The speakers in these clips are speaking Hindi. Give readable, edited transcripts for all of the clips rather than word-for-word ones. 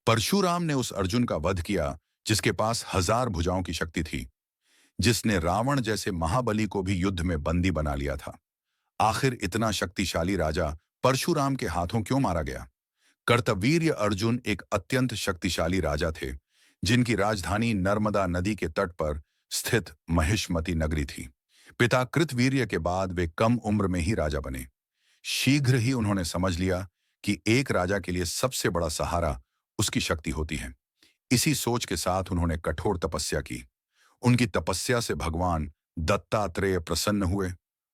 परशुराम ने उस अर्जुन का वध किया जिसके पास 1000 भुजाओं की शक्ति थी, जिसने रावण जैसे महाबली को भी युद्ध में बंदी बना लिया था। आखिर इतना शक्तिशाली राजा परशुराम के हाथों क्यों मारा गया? कर्तवीर्य अर्जुन एक अत्यंत शक्तिशाली राजा थे, जिनकी राजधानी नर्मदा नदी के तट पर स्थित महिष्मती नगरी थी। पिता कृतवीर्य के बाद वे कम उम्र में ही राजा बने। शीघ्र ही उन्होंने समझ लिया कि एक राजा के लिए सबसे बड़ा सहारा उसकी शक्ति होती है। इसी सोच के साथ उन्होंने कठोर तपस्या की। उनकी तपस्या से भगवान दत्तात्रेय प्रसन्न हुए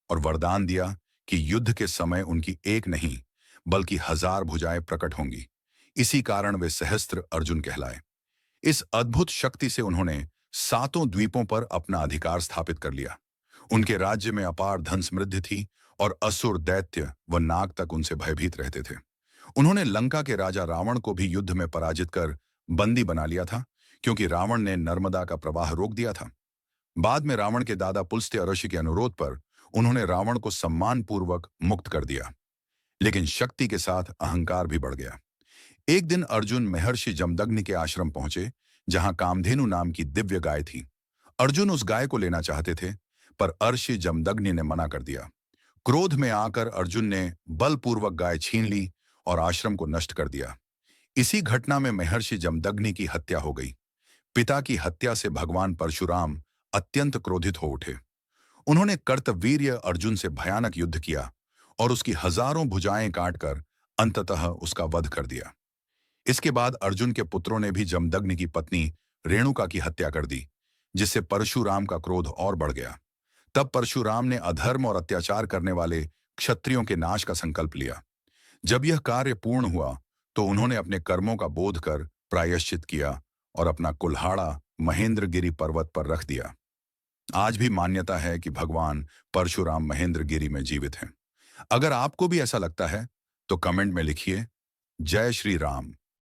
और वरदान दिया कि युद्ध के समय उनकी एक नहीं बल्कि 1000 भुजाएं प्रकट होंगी। इसी कारण वे सहस्त्र अर्जुन कहलाए। इस अद्भुत शक्ति से उन्होंने सातों द्वीपों पर अपना अधिकार स्थापित कर लिया। उनके राज्य में अपार धन समृद्धि थी और असुर, दैत्य व नाग तक उनसे भयभीत रहते थे। उन्होंने लंका के राजा रावण को भी युद्ध में पराजित कर बंदी बना लिया था, क्योंकि रावण ने नर्मदा का प्रवाह रोक दिया था। बाद में रावण के दादा पुलस्त्य ऋषि के अनुरोध पर उन्होंने रावण को सम्मानपूर्वक मुक्त कर दिया। लेकिन शक्ति के साथ अहंकार भी बढ़ गया। एक दिन अर्जुन महर्षि जमदग्नि के आश्रम पहुंचे, जहां कामधेनु नाम की दिव्य गाय थी। अर्जुन उस गाय को लेना चाहते थे, पर अर्षि जमदग्नि ने मना कर दिया। क्रोध में आकर अर्जुन ने बलपूर्वक गाय छीन ली और आश्रम को नष्ट कर दिया। इसी घटना में महर्षि जमदग्नि की हत्या हो गई। पिता की हत्या से भगवान परशुराम अत्यंत क्रोधित हो उठे। उन्होंने कर्तवीर्य अर्जुन से भयानक युद्ध किया और उसकी हजारों भुजाएं काटकर अंततः उसका वध कर दिया। इसके बाद अर्जुन के पुत्रों ने भी जमदग्नि की पत्नी रेणुका की हत्या कर दी, जिससे परशुराम का क्रोध और बढ़ गया। तब परशुराम ने अधर्म और अत्याचार करने वाले क्षत्रियों के नाश का संकल्प लिया। जब यह कार्य पूर्ण हुआ तो उन्होंने अपने कर्मों का बोध कर प्रायश्चित किया और अपना कुल्हाड़ा महेंद्रगिरी पर्वत पर रख दिया। आज भी मान्यता है कि भगवान परशुराम महेंद्रगिरी में जीवित हैं। अगर आपको भी ऐसा लगता है तो कमेंट में लिखिए, जय श्री राम।